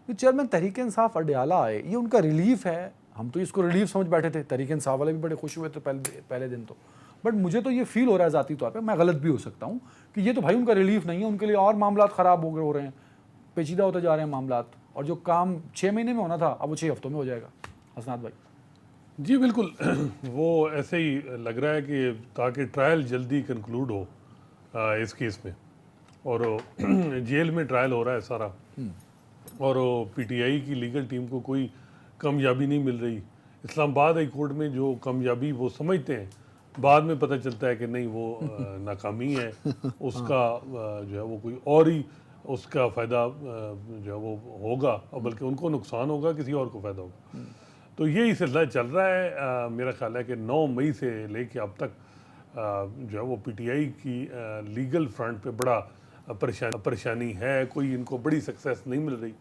जो चेयरमैन तहरीक इंसाफ अडयाला आए, ये उनका रिलीफ है। हम तो इसको रिलीफ समझ बैठे थे, तहरीक इंसाफ वाले भी बड़े खुश हुए थे पहले दिन तो, बट मुझे तो ये फील हो रहा है ज़ाती तौर पे, मैं गलत भी हो सकता हूँ, कि ये तो भाई उनका रिलीफ नहीं है, उनके लिए और मामला ख़राब हो रहे हैं, पेचीदा होते जा रहे हैं मामला, और जो काम 6 महीने में होना था अब वो 6 हफ्तों में हो जाएगा। हसनात भाई जी बिल्कुल, वो ऐसे ही लग रहा है कि ताकि ट्रायल जल्दी कंक्लूड हो इस केस में, और जेल में ट्रायल हो रहा है सारा, और पीटीआई की लीगल टीम को कोई कामयाबी नहीं मिल रही। इस्लामाबाद हाई कोर्ट में जो कामयाबी वो समझते हैं, बाद में पता चलता है कि नहीं, वो नाकामी है, उसका जो है वो कोई और ही उसका फ़ायदा जो है वो होगा, और बल्कि उनको नुकसान होगा, किसी और को फ़ायदा होगा। तो यही सिलसिला चल रहा है। मेरा ख्याल है कि 9 मई से लेके अब तक जो है वो पीटीआई की लीगल फ्रंट पे बड़ा परेशानी है, कोई इनको बड़ी सक्सेस नहीं मिल रही।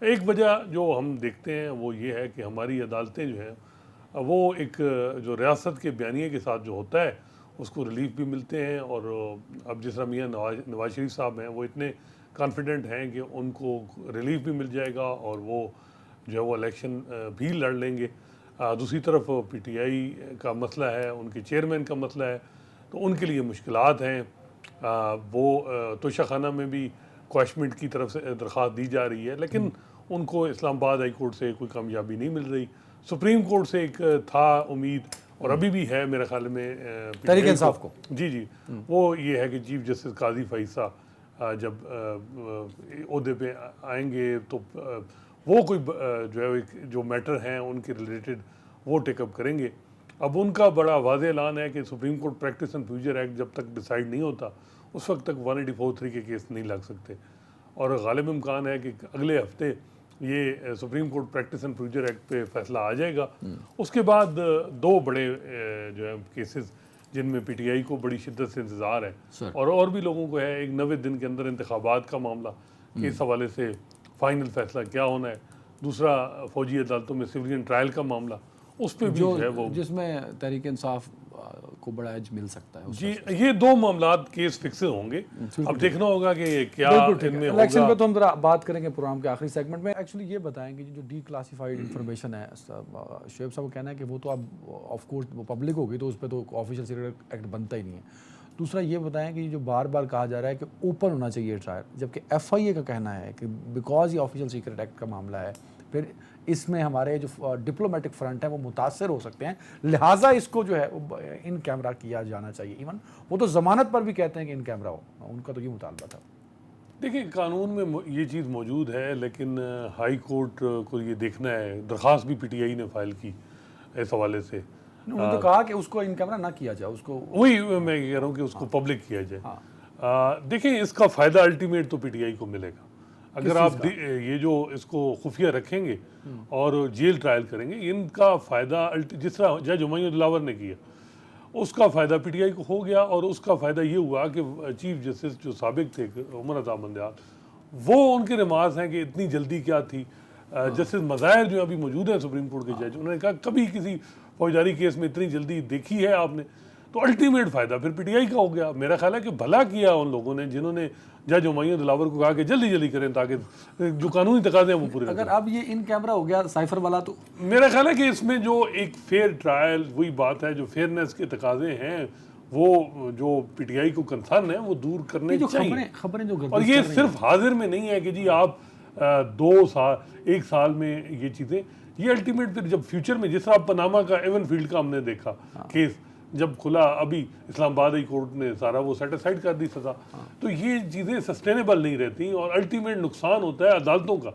एक वजह जो हम देखते हैं वो ये है कि हमारी अदालतें जो हैं वो एक जो रियासत के बयानिए के साथ जो होता है उसको रिलीफ भी मिलते हैं, और अब जिस तरह मियाँ नवाज शरीफ साहब हैं वो इतने कॉन्फिडेंट हैं कि उनको रिलीफ भी मिल जाएगा और वो जो है वो इलेक्शन भी लड़ लेंगे। दूसरी तरफ पीटीआई का मसला है, उनके चेयरमैन का मसला है, तो उनके लिए मुश्किलात हैं। वो तोशा खाना में भी क्वाशमेंट की तरफ से दरख्वास्त दी जा रही है, लेकिन उनको इस्लामाबाद हाई कोर्ट से कोई कामयाबी नहीं मिल रही। सुप्रीम कोर्ट से एक था उम्मीद, और अभी भी है मेरे ख्याल में तहरीक इंसाफ को। जी वो ये है कि चीफ जस्टिस काजी फैसा जब ओहदे पे आएंगे तो वो कोई जो है जो मैटर हैं उनके रिलेटेड वो टेकअप करेंगे। अब उनका बड़ा वाज़ेह ऐलान है कि supreme court practice and procedure act जब तक डिसाइड नहीं होता उस वक्त तक 184(3) के केस नहीं लग सकते, और गालिब इम्कान है कि अगले हफ्ते ये supreme court practice and procedure act पे फैसला आ जाएगा। उसके बाद 2 बड़े जो है केसेस जिनमें पीटीआई को बड़ी शिद्दत से इंतज़ार है, और भी लोगों को है, एक 90 दिन के अंदर इंतखाबात का मामला कि इस हवाले से फाइनल फैसला क्या होना है, दूसरा फौजी अदालतों में सिविलियन ट्रायल का मामला, उस पर भी जो है वो जिसमें तहरीक इंसाफ को बड़ा एज मिल सकता है। जी ये 2 मामलात केस फिक्स होंगे। अब देखना होगा कि क्या इनमें होगा। इलेक्शन पे तो हम जरा बात करेंगे प्रोग्राम के आखिरी सेगमेंट में। एक्चुअली ये बताएंगे जो डीक्लासिफाइड इंफॉर्मेशन है, शोएब साहब का कहना है कि वो तो अब ऑफ कोर्स वो पब्लिक होगी तो उस पर तो ऑफिशियल सीक्रेट एक्ट बनता ही नहीं है। दूसरा ये बताएं कि जो बार बार कहा जा रहा है कि ओपन होना चाहिए ट्रायल, जबकि एफआईए का कहना है कि बिकॉज ये ऑफिशियल सीक्रेट एक्ट का मामला है, फिर इसमें हमारे जो डिप्लोमेटिक फ्रंट है वो मुतासर हो सकते हैं, लिहाजा इसको जो है इन कैमरा किया जाना चाहिए। इवन वो तो ज़मानत पर भी कहते हैं कि इन कैमरा हो, उनका तो ये मुतालबा था। देखिए कानून में ये चीज़ मौजूद है, लेकिन हाई कोर्ट को ये देखना है। दरख्वास्त भी पीटीआई ने फाइल की इस हवाले से, उन्होंने तो कहा कि उसको इन कैमरा ना किया जाए, उसको वही मैं कह रहा हूँ कि उसको पब्लिक किया जाए। देखिए इसका फ़ायदा अल्टीमेट तो पीटीआई को मिलेगा अगर आप ये जो इसको खुफिया रखेंगे और जेल ट्रायल करेंगे। इनका फ़ायदा जिस तरह जज हुमायूं दिलावर ने किया उसका फ़ायदा पीटीआई को हो गया, और उसका फ़ायदा ये हुआ कि चीफ जस्टिस जो साबिक थे उमर अता बंदयाल, वो उनके रिमार्क्स हैं कि इतनी जल्दी क्या थी। जस्टिस मज़ाहिर जो अभी मौजूद है सुप्रीम कोर्ट के जज, उन्होंने कहा कभी किसी फौजदारी केस में इतनी जल्दी देखी है आपने, तो अल्टीमेट फ़ायदा फिर पीटीआई का हो गया। मेरा ख्याल है कि भला किया उन लोगों ने जिन्होंने जज हुमायूं दिलावर को कहा कि जल्दी जल्दी करें ताकि जो कानूनी तकाज़े हैं वो पूरे। अगर अब ये इन कैमरा हो गया साइफर वाला, तो मेरा ख्याल है कि इसमें जो एक फेयर ट्रायल, वही बात है, जो फेयरनेस के तकाज़े हैं वो जो पीटीआई को कंसर्न है वो दूर करने चाहिए। खबरें जो और ये सिर्फ हाजिर में नहीं है कि जी आप 2 साल 1 साल में ये चीज़ें, ये अल्टीमेट फिर जब फ्यूचर में, जिस तरह पनामा का एवन फील्ड का हमने देखा केस जब खुला, अभी इस्लामाबाद हाई कोर्ट ने सारा वो सेटिस्फाइड कर दी सज़ा, तो ये चीज़ें सस्टेनेबल नहीं रहती और अल्टीमेट नुकसान होता है अदालतों का।